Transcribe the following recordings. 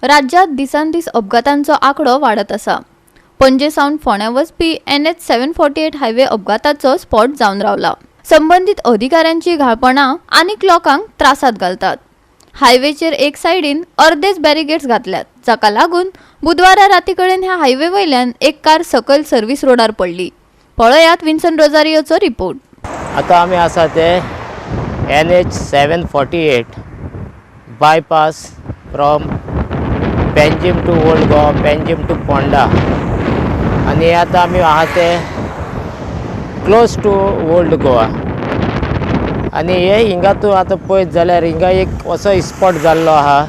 राज्यात दिसांदिस अपघातांचो आंकडो वाढत आसा। पणजे सावन फोंड्या वचपी NH 748 हायवे अपघाताचो स्पॉट जावन रावला। संबंधित अधिकाऱ्यांची घाळपणां आनीक लोकांक त्रासात घालतात। हायवेचेर एक सायडीन अर्देच बॅरिगेड्स घातल्यात, जाका लागून बुधवारा रातीकडेन ह्या हायवे वयल्यान एक कार सकयल सर्व्हिस रोडार पडली। पळयात विन्सन रोजारियोचो रिपोर्ट। आता आमी आसा ते NH 748 bypass from Panjim to old Goa, Panjim to Ponda, आनी आता आमी आहा ते क्लोज टू ओल्ड गोवा। आनी हे हिंगा तूं आतां पळयत जाल्यार हिंगा एक असो स्पॉट जाल्लो आहा,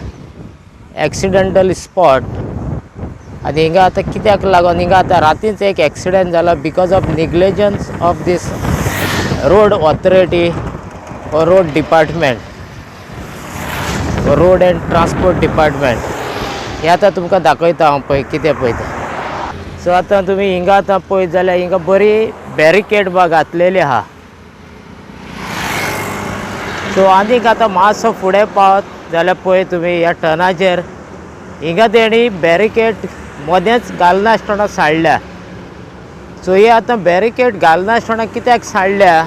एक्सिडेंटल स्पॉट। आनी हिंगा आतां कित्याक लागून हिंगा आतां रातींच एक एक्सिडेंट जाला because of negligence of this road authority और road department, road and transport department. हे आतां तुमकां दाखयता हांव पळय कितें पळयता। सो आतां तुमी हिंगा आतां पळयत जाल्यार हिंगा बरी बॅरिकेड बा घातलेली आहा। सो आनीक आतां मातसो फुडें पावत जाल्यार पळय तुमी ह्या टर्नाचेर हिंगा तेणी बॅरिकेड मदेंच घालनासतना साडल्या। सो ही आतां बॅरिकेड घालनासतना कित्याक साडल्या,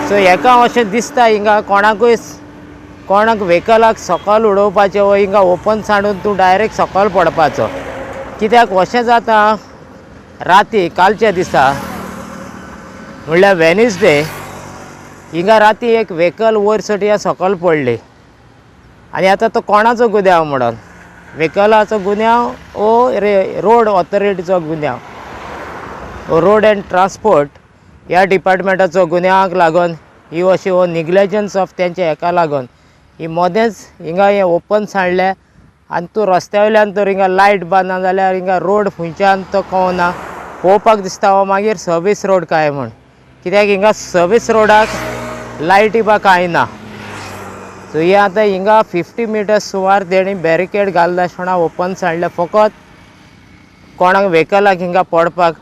सो हेका अशें दिसता हिंगा कोणाक व्हेकलाक सकयल उडोवपाचें वा हिंगा ओपन सांडून तूं डायरेक्ट सकयल पडपाचो। कित्याक अशें जाता राती कालच्या दिसा म्हणल्यार वेनिसडे हिंगा राती एक व्हेकल वयर सटिया सकयल पडली। आनी आतां तो कोणाचो गुन्यांव म्हणून, व्हेकलाचो गुन्यांव ओ रोड ऑथॉरिटीचो गुन्यांव, रोड एंड ट्रांसपोर्ट ह्या डिपार्टमेंटाचो गुन्यांवाक लागून ही अशी निग्लिजन्स ऑफ तेंच्या हेका लागून ही मदेंच हिंगा हें ओपन सांडलें। आनी तूं रस्त्या वयल्यान तर हिंगा लायट बांदना जाल्यार हिंगा रोड खंयच्यान तो कळना, पळोवपाक दिसता हो मागीर सर्वीस रोड काय म्हूण, कित्याक हिंगा सर्वीस रोडाक लायटी बा कांय ना। सो हे आतां हिंगा 50 मिटर्स सुमार तेणी बॅरिकेड घालनासतना ओपन सांडलें फकत कोणाक व्हेकलाक हिंगा पडपाक।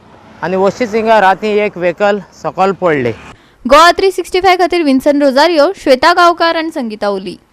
आनी अशीच हिंगा राती एक व्हेकल सकयल पडली। गोवा 365 खातीर विन्सन रोजारियो, श्वेता गांवकार आनी संगीता ओली।